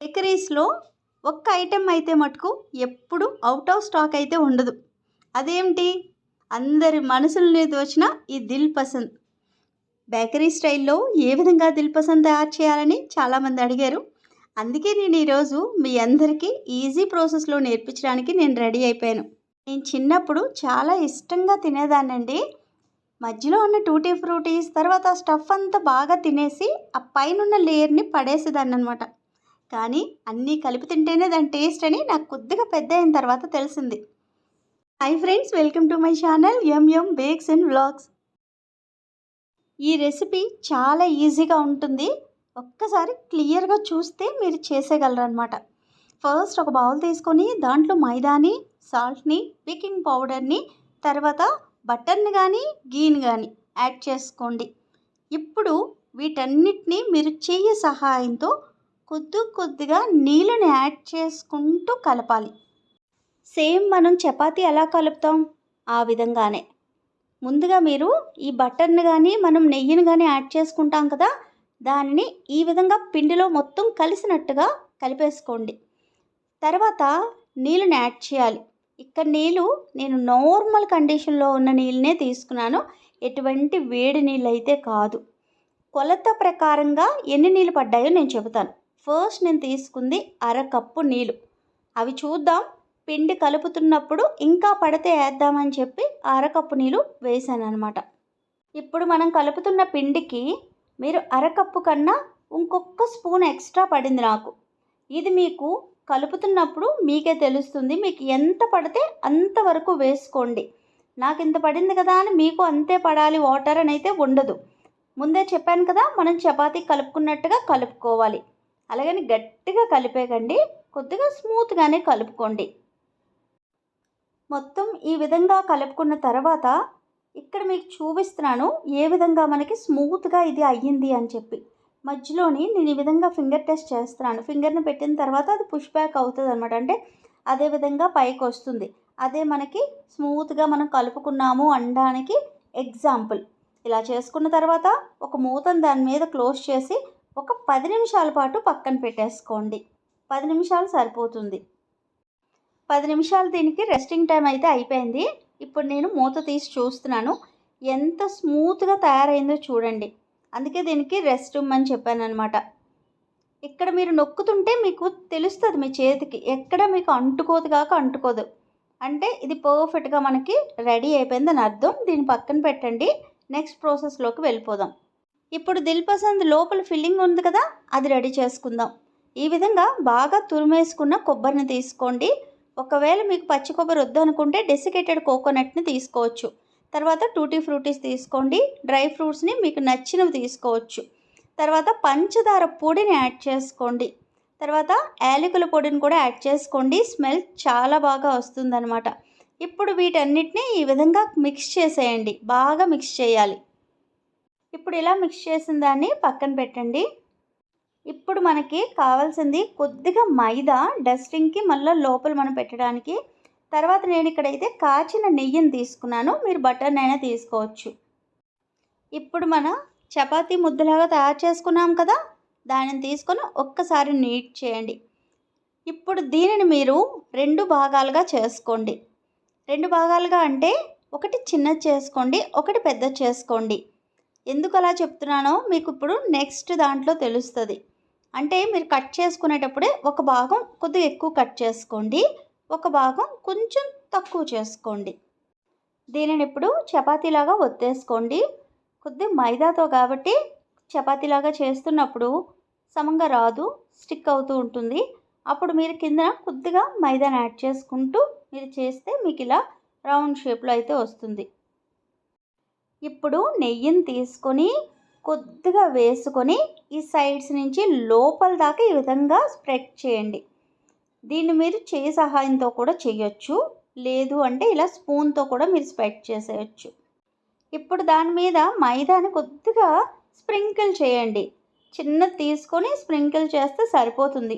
బేకరీస్లో ఒక్క ఐటెం అయితే మటుకు ఎప్పుడు అవుట్ ఆఫ్ స్టాక్ అయితే ఉండదు. అదేమిటి? అందరి మనసుల్ని దోచిన ఈ దిల్ పసంద్ బేకరీ స్టైల్లో ఏ విధంగా దిల్ పసంద్ తయారు చేయాలని చాలామంది అడిగారు. అందుకే నేను ఈరోజు మీ అందరికీ ఈజీ ప్రాసెస్లో నేర్పించడానికి నేను రెడీ అయిపోయాను. నేను చిన్నప్పుడు చాలా ఇష్టంగా తినేదాన్నండి. మధ్యలో ఉన్న టూటీ ఫ్రూటీస్ తర్వాత స్టఫ్ అంతా బాగా తినేసి ఆ పైనున్న లేయర్ని పడేసేదాన్ని అనమాట. కానీ అన్నీ కలిపి తింటేనే దాని టేస్ట్ అని నాకు కొద్దిగా పెద్ద అయిన తర్వాత తెలిసింది. Hi friends, welcome to my channel M bakes and vlogs. ఈ రెసిపీ చాలా ఈజీగా ఉంటుంది. ఒక్కసారి క్లియర్గా చూస్తే మీరు చేసేయగలరు అనమాట. ఫస్ట్ ఒక బౌల్ తీసుకొని దాంట్లో మైదాని, సాల్ట్ని, బేకింగ్ పౌడర్ని, తర్వాత బటర్ని కానీ గీని కానీ యాడ్ చేసుకోండి. ఇప్పుడు వీటన్నిటిని మీరు చెయ్యి సహాయంతో కొద్దిగా నీళ్ళని యాడ్ చేసుకుంటూ కలపాలి. సేమ్ మనం చపాతీ ఎలా కలుపుతాం ఆ విధంగానే. ముందుగా మీరు ఈ బటర్ని కానీ మనం నెయ్యిని కానీ యాడ్ చేసుకుంటాం కదా, దానిని ఈ విధంగా పిండిలో మొత్తం కలిసినట్టుగా కలిపేసుకోండి. తర్వాత నీళ్ళని యాడ్ చేయాలి. ఇక్కడ నీళ్ళు నేను నార్మల్ కండిషన్లో ఉన్న నీళ్ళనే తీసుకున్నాను, ఎటువంటి వేడి నీళ్ళు అయితే కాదు. కొలత ప్రకారంగా ఎన్ని నీళ్ళు పడ్డాయో నేను చెబుతాను. ఫస్ట్ నేను తీసుకుంది అరకప్పు నీళ్ళు. అవి చూద్దాం, పిండి కలుపుతున్నప్పుడు ఇంకా పడితే వేద్దామని చెప్పి అరకప్పు నీళ్ళు వేసాను అనమాట. ఇప్పుడు మనం కలుపుతున్న పిండికి మీరు అరకప్పు కన్నా ఇంకొక స్పూన్ ఎక్స్ట్రా పడింది నాకు. ఇది మీకు కలుపుతున్నప్పుడు మీకే తెలుస్తుంది. మీకు ఎంత పడితే అంతవరకు వేసుకోండి. నాకు ఇంత పడింది కదా అని మీకు అంతే పడాలి వాటర్ అని అయితే ఉండదు. ముందే చెప్పాను కదా, మనం చపాతీ కలుపుకున్నట్టుగా కలుపుకోవాలి. అలాగని గట్టిగా కలిపేకండి, కొద్దిగా స్మూత్గానే కలుపుకోండి. మొత్తం ఈ విధంగా కలుపుకున్న తర్వాత ఇక్కడ మీకు చూపిస్తున్నాను ఏ విధంగా మనకి స్మూత్గా ఇది అయ్యింది అని చెప్పి. మధ్యలోని నేను ఈ విధంగా ఫింగర్ టెస్ట్ చేస్తున్నాను. ఫింగర్ని పెట్టిన తర్వాత అది పుష్ బ్యాక్ అవుతుంది అనమాట. అంటే అదే విధంగా పైకి వస్తుంది. అదే మనకి స్మూత్గా మనం కలుపుకున్నాము అనడానికి ఎగ్జాంపుల్. ఇలా చేసుకున్న తర్వాత ఒక మూతను దాని మీద క్లోజ్ చేసి ఒక 10 నిమిషాల పాటు పక్కన పెట్టేసుకోండి. 10 నిమిషాలు సరిపోతుంది. 10 నిమిషాలు దీనికి రెస్టింగ్ టైం అయితే అయిపోయింది. ఇప్పుడు నేను మూత తీసి చూస్తున్నాను ఎంత స్మూత్గా తయారైందో చూడండి. అందుకే దీనికి రెస్ట్ ఇమ్మని చెప్పాను అనమాట. ఇక్కడ మీరు నొక్కుతుంటే మీకు తెలుస్తుంది మీ చేతికి, ఎక్కడ మీకు అంటుకోదు. అంటే ఇది పర్ఫెక్ట్గా మనకి రెడీ అయిపోయిందని అర్థం. దీన్ని పక్కన పెట్టండి. నెక్స్ట్ ప్రాసెస్లోకి వెళ్ళిపోదాం. ఇప్పుడు దిల్ పసంద్ లోపల ఫిల్లింగ్ ఉంది కదా, అది రెడీ చేసుకుందాం. ఈ విధంగా బాగా తురిమేసుకున్న కొబ్బరిని తీసుకోండి. ఒకవేళ మీకు పచ్చి కొబ్బరి వద్దు అనుకుంటే డెసికేటెడ్ కోకోనట్ని తీసుకోవచ్చు. తర్వాత టూటీ ఫ్రూటీస్ తీసుకోండి. డ్రై ఫ్రూట్స్ని మీకు నచ్చినవి తీసుకోవచ్చు. తర్వాత పంచదార పొడిని యాడ్ చేసుకోండి. తర్వాత యాలకుల పొడిని కూడా యాడ్ చేసుకోండి. స్మెల్ చాలా బాగా వస్తుందన్నమాట. ఇప్పుడు వీటన్నిటిని ఈ విధంగా మిక్స్ చేసేయండి. బాగా మిక్స్ చేయాలి. ఇప్పుడు ఇలా మిక్స్ చేసిన దాన్ని పక్కన పెట్టండి. ఇప్పుడు మనకి కావాల్సింది కొద్దిగా మైదా డస్టింగ్కి, మళ్ళీ లోపల మనం పెట్టడానికి. తర్వాత నేను ఇక్కడైతే కాచిన నెయ్యిని తీసుకున్నాను. మీరు బటర్ని అయినా తీసుకోవచ్చు. ఇప్పుడు మన చపాతీ ముద్దలాగా తయారు చేసుకున్నాం కదా, దానిని తీసుకొని ఒక్కసారి నీట్ చేయండి. ఇప్పుడు దీనిని మీరు 2 భాగాలుగా చేసుకోండి. 2 భాగాలుగా అంటే ఒకటి చిన్నది చేసుకోండి, ఒకటి పెద్దది చేసుకోండి. ఎందుకు అలా చెప్తున్నానో మీకు ఇప్పుడు నెక్స్ట్ దాంట్లో తెలుస్తుంది. అంటే మీరు కట్ చేసుకునేటప్పుడే ఒక భాగం కొద్దిగా ఎక్కువ కట్ చేసుకోండి, ఒక భాగం కొంచెం తక్కువ చేసుకోండి. దీనిని ఇప్పుడు చపాతీలాగా ఒత్తేసుకోండి. కొద్దిగా మైదాతో కాబట్టి చపాతీలాగా చేస్తున్నప్పుడు సమంగా రాదు, స్టిక్ అవుతూ ఉంటుంది. అప్పుడు మీరు కింద కొద్దిగా మైదాని యాడ్ చేసుకుంటూ మీరు చేస్తే మీకు ఇలా రౌండ్ షేప్లో అయితే వస్తుంది. ఇప్పుడు నెయ్యిని తీసుకొని కొద్దిగా వేసుకొని ఈ సైడ్స్ నుంచి లోపల దాకా ఈ విధంగా స్ప్రెడ్ చేయండి. దీన్ని మీరు చేయి సహాయంతో కూడా చేయొచ్చు, లేదు అంటే ఇలా స్పూన్తో కూడా మీరు స్ప్రెడ్ చేసేయచ్చు. ఇప్పుడు దాని మీద మైదాని కొద్దిగా స్ప్రింకిల్ చేయండి. చిన్నది తీసుకొని స్ప్రింకిల్ చేస్తే సరిపోతుంది.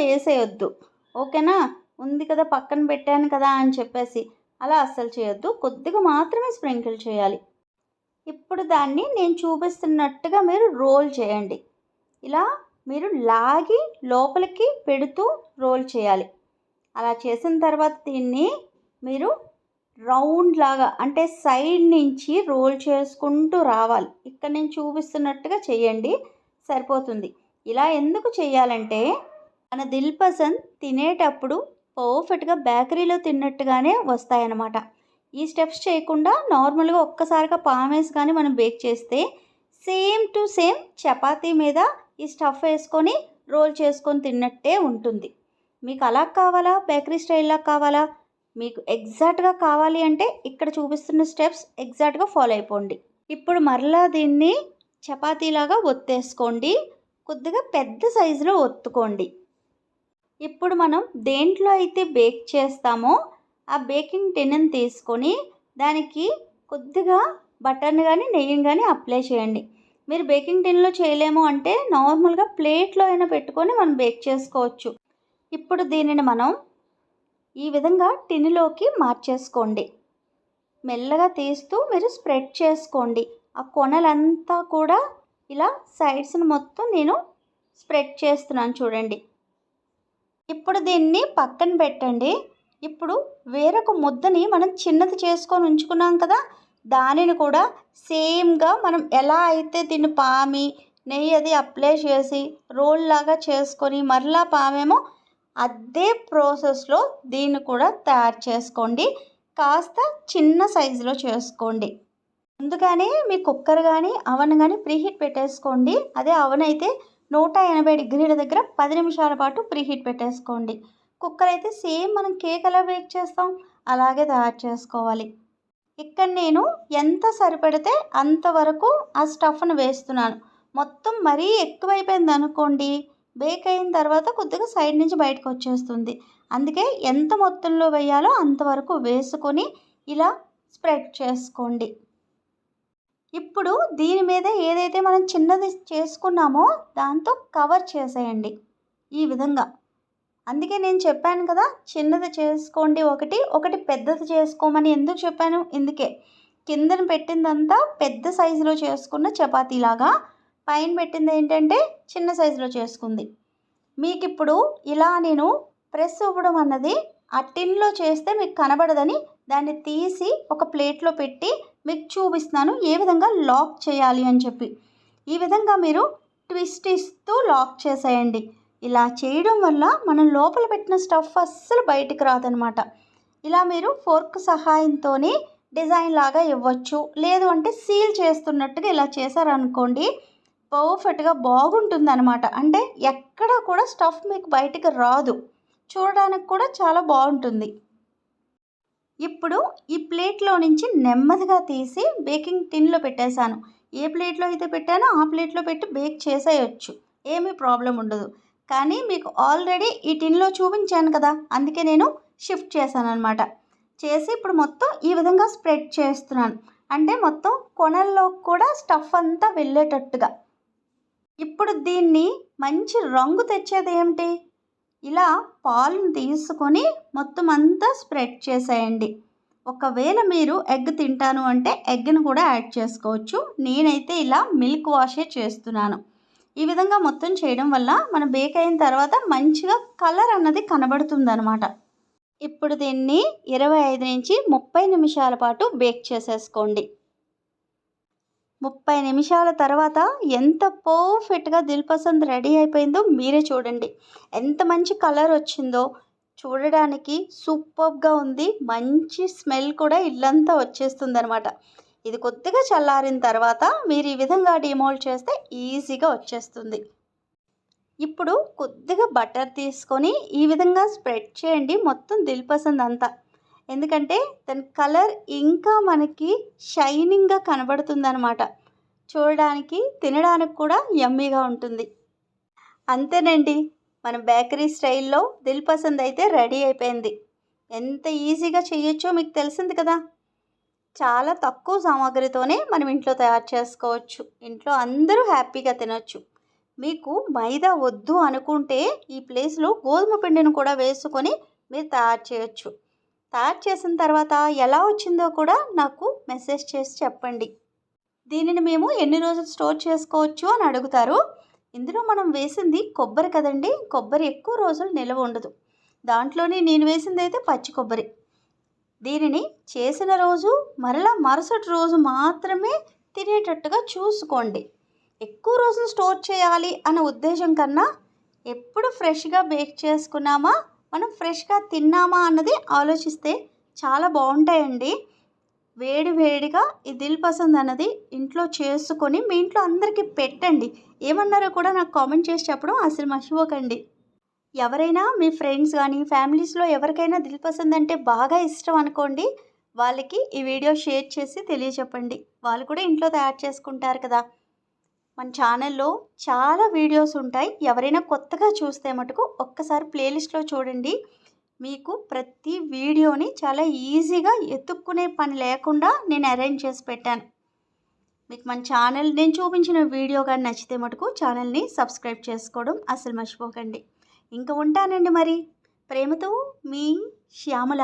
వేసేయొద్దు, ఓకేనా? ఉంది కదా పక్కన పెట్టాను కదా అని చెప్పేసి అలా అస్సలు చేయొద్దు. కొద్దిగా మాత్రమే స్ప్రింకిల్ చేయాలి. ఇప్పుడు దాన్ని నేను చూపిస్తున్నట్టుగా మీరు రోల్ చేయండి. ఇలా మీరు లాగి లోపలికి పెడుతూ రోల్ చేయాలి. అలా చేసిన తర్వాత దీన్ని మీరు రౌండ్ లాగా అంటే సైడ్ నుంచి రోల్ చేసుకుంటూ రావాలి. ఇక్కడ నేను చూపిస్తున్నట్టుగా చేయండి, సరిపోతుంది. ఇలా ఎందుకు చేయాలంటే మన దిల్ పసంద్ తినేటప్పుడు పర్ఫెక్ట్గా బేకరీలో తిన్నట్టుగానే వస్తాయన్నమాట. ఈ స్టెప్స్ చేయకుండా నార్మల్గా ఒక్కసారిగా పామేసి కానీ మనం బేక్ చేస్తే సేమ్ టు సేమ్ చపాతీ మీద ఈ స్టఫ్ వేసుకొని రోల్ చేసుకొని తిన్నట్టే ఉంటుంది. మీకు అలా కావాలా, బేకరీ స్టైల్లా కావాలా, మీకు ఎగ్జాక్ట్గా కావాలి అంటే ఇక్కడ చూపిస్తున్న స్టెప్స్ ఎగ్జాక్ట్గా ఫాలో అయిపోండి. ఇప్పుడు మరలా దీన్ని చపాతీలాగా ఒత్తేసుకోండి, కొద్దిగా పెద్ద సైజులో ఒత్తుకోండి. ఇప్పుడు మనం దేంట్లో అయితే బేక్ చేస్తామో ఆ బేకింగ్ టిన్ని తీసుకొని దానికి కొద్దిగా బటర్ని కానీ నెయ్యిని కానీ అప్లై చేయండి. మీరు బేకింగ్ టిన్లో చేయలేము అంటే నార్మల్గా ప్లేట్లో అయినా పెట్టుకొని మనం బేక్ చేసుకోవచ్చు. ఇప్పుడు దీనిని మనం ఈ విధంగా టిన్నులోకి మార్చేసుకోండి. మెల్లగా తీస్తూ మీరు స్ప్రెడ్ చేసుకోండి. ఆ కొనలంతా కూడా ఇలా సైడ్స్ని మొత్తం నేను స్ప్రెడ్ చేస్తున్నాను చూడండి. ఇప్పుడు దీన్ని పక్కన పెట్టండి. ఇప్పుడు వేరొక ముద్దని మనం చిన్నది చేసుకొని ఉంచుకున్నాం కదా, దానిని కూడా సేమ్గా మనం ఎలా అయితే దీన్ని పామి నెయ్యి అది అప్లై చేసి రోల్ లాగా చేసుకొని మరలా పామేమో అదే ప్రాసెస్లో దీన్ని కూడా తయారు చేసుకోండి. కాస్త చిన్న సైజులో చేసుకోండి. ముందుగానే మీ కుక్కర్ కానీ అవన్ కానీ ప్రీహీట్ పెట్టేసుకోండి. అదే అవన్ అయితే 180 డిగ్రీల దగ్గర 10 నిమిషాల పాటు ప్రీహీట్ పెట్టేసుకోండి. కుక్కర్ అయితే సేమ్ మనం కేక్ ఎలా బేక్ చేస్తాం అలాగే తయారు చేసుకోవాలి. ఇక్కడ నేను ఎంత సరిపెడితే అంతవరకు ఆ స్టఫ్ను వేస్తున్నాను. మొత్తం మరీ ఎక్కువైపోయింది అనుకోండి, బేక్ అయిన తర్వాత కొద్దిగా సైడ్ నుంచి బయటకు వచ్చేస్తుంది. అందుకే ఎంత మొత్తంలో వేయాలో అంతవరకు వేసుకొని ఇలా స్ప్రెడ్ చేసుకోండి. ఇప్పుడు దీని మీద ఏదైతే మనం చిన్నది చేసుకున్నామో దాంతో కవర్ చేసేయండి ఈ విధంగా. అందుకే నేను చెప్పాను కదా, చిన్నది చేసుకోండి ఒకటి పెద్దది చేసుకోమని. ఎందుకు చెప్పాను? ఇందుకే కిందన పెట్టిందంతా పెద్ద సైజులో చేసుకున్న చపాతీలాగా, పైన పెట్టింది ఏంటంటే చిన్న సైజులో చేసుకుంది. మీకు ఇప్పుడు ఇలా నేను ప్రెస్ ఇవ్వడం అన్నది ఆ టిన్లో చేస్తే మీకు కనబడదని దాన్ని తీసి ఒక ప్లేట్లో పెట్టి మీకు చూపిస్తున్నాను ఏ విధంగా లాక్ చేయాలి అని చెప్పి. ఈ విధంగా మీరు ట్విస్ట్ ఇస్తూ లాక్ చేసేయండి. ఇలా చేయడం వల్ల మనం లోపల పెట్టిన స్టఫ్ అస్సలు బయటికి రాదనమాట. ఇలా మీరు ఫోర్క్ సహాయంతో డిజైన్ లాగా ఇవ్వచ్చు, లేదు అంటే సీల్ చేస్తున్నట్టుగా ఇలా చేశారనుకోండి, పర్ఫెక్ట్గా బాగుంటుంది అనమాట. అంటే ఎక్కడ కూడా స్టఫ్ మీకు బయటికి రాదు, చూడడానికి కూడా చాలా బాగుంటుంది. ఇప్పుడు ఈ ప్లేట్లో నుంచి నెమ్మదిగా తీసి బేకింగ్ టిన్లో పెట్టేశాను. ఏ ప్లేట్లో అయితే పెట్టానో ఆ ప్లేట్లో పెట్టి బేక్ చేసేయచ్చు, ఏమీ ప్రాబ్లం ఉండదు. కానీ మీకు ఆల్రెడీ ఈ టిన్లో చూపించాను కదా, అందుకే నేను షిఫ్ట్ చేశాను అనమాట. చేసి ఇప్పుడు మొత్తం ఈ విధంగా స్ప్రెడ్ చేస్తున్నాను, అంటే మొత్తం కొనల్లో కూడా స్టఫ్ అంతా వెళ్ళేటట్టుగా. ఇప్పుడు దీన్ని మంచి రంగు తెచ్చేది ఏమిటి? ఇలా పాలను తీసుకొని మొత్తం అంతా స్ప్రెడ్ చేసేయండి. ఒకవేళ మీరు ఎగ్ తింటాను అంటే ఎగ్ని కూడా యాడ్ చేసుకోవచ్చు. నేనైతే ఇలా మిల్క్ వాషే చేస్తున్నాను. ఈ విధంగా మొత్తం చేయడం వల్ల మన బేక్ అయిన తర్వాత మంచిగా కలర్ అన్నది కనబడుతుందనమాట. ఇప్పుడు దీన్ని 25 నుంచి 30 నిమిషాల పాటు బేక్ చేసేసుకోండి. 30 నిమిషాల తర్వాత ఎంత పర్ఫెక్ట్గా దిల్ పసంద్ రెడీ అయిపోయిందో మీరే చూడండి. ఎంత మంచి కలర్ వచ్చిందో, చూడడానికి సూపర్గా ఉంది. మంచి స్మెల్ కూడా ఇల్లంతా వచ్చేస్తుంది అనమాట. ఇది కొద్దిగా చల్లారిన తర్వాత మీరు ఈ విధంగా డిమోల్డ్ చేస్తే ఈజీగా వచ్చేస్తుంది. ఇప్పుడు కొద్దిగా బటర్ తీసుకొని ఈ విధంగా స్ప్రెడ్ చేయండి మొత్తం దిల్ పసంద్ అంతా. ఎందుకంటే దాని కలర్ ఇంకా మనకి షైనింగ్గా కనబడుతుంది అనమాట. చూడడానికి తినడానికి కూడా యమ్మీగా ఉంటుంది. అంతేనండి, మన బేకరీ స్టైల్లో దిల్ పసంద్ అయితే రెడీ అయిపోయింది. ఎంత ఈజీగా చేయొచ్చో మీకు తెలిసింది కదా. చాలా తక్కువ సామాగ్రితోనే మనం ఇంట్లో తయారు చేసుకోవచ్చు. ఇంట్లో అందరూ హ్యాపీగా తినొచ్చు. మీకు మైదా వద్దు అనుకుంటే ఈ ప్లేస్లో గోధుమ పిండిని కూడా వేసుకొని మీరు తయారు చేయొచ్చు. తయారు చేసిన తర్వాత ఎలా వచ్చిందో కూడా నాకు మెసేజ్ చేసి చెప్పండి. దీనిని మేము ఎన్ని రోజులు స్టోర్ చేసుకోవచ్చు అని అడుగుతారు. ఇందులో మనం వేసింది కొబ్బరి కదండి, కొబ్బరి ఎక్కువ రోజులు నిల్వ ఉండదు. దాంట్లోనే నేను వేసింది అయితే పచ్చి కొబ్బరి. దీనిని చేసిన రోజు మరలా మరుసటి రోజు మాత్రమే తినేటట్టుగా చూసుకోండి. ఎక్కువ రోజులు స్టోర్ చేయాలి అన్న ఉద్దేశం కన్నా ఎప్పుడు ఫ్రెష్గా బేక్ చేసుకున్నామా, మనం ఫ్రెష్గా తిన్నామా అన్నది ఆలోచిస్తే చాలా బాగుంటాయండి. వేడి వేడిగా ఈ దిల్ పసంద్ అన్నది ఇంట్లో చేసుకొని మీ ఇంట్లో అందరికీ పెట్టండి. ఏమన్నారో కూడా నాకు కామెంట్ చేసి చెప్పడం అసలు మర్చిపోకండి. ఎవరైనా మీ ఫ్రెండ్స్ కానీ ఫ్యామిలీస్లో ఎవరికైనా దిల్ పసంద్ అంటే బాగా ఇష్టం అనుకోండి, వాళ్ళకి ఈ వీడియో షేర్ చేసి తెలియచెప్పండి. వాళ్ళు కూడా ఇంట్లో తయారు చేసుకుంటారు కదా. మన ఛానల్లో చాలా వీడియోస్ ఉంటాయి. ఎవరైనా కొత్తగా చూస్తే మటుకు ఒక్కసారి ప్లేలిస్ట్లో చూడండి. మీకు ప్రతి వీడియోని చాలా ఈజీగా ఎత్తుక్కునే పని లేకుండా నేను అరేంజ్ చేసి పెట్టాను. మీకు మన ఛానల్ నేను చూపించిన వీడియో కానీ నచ్చితే మటుకు ఛానల్ని సబ్స్క్రైబ్ చేసుకోవడం అసలు మర్చిపోకండి. ఇంకా ఉంటానండి మరి. ప్రేమతో మీ శ్యామల.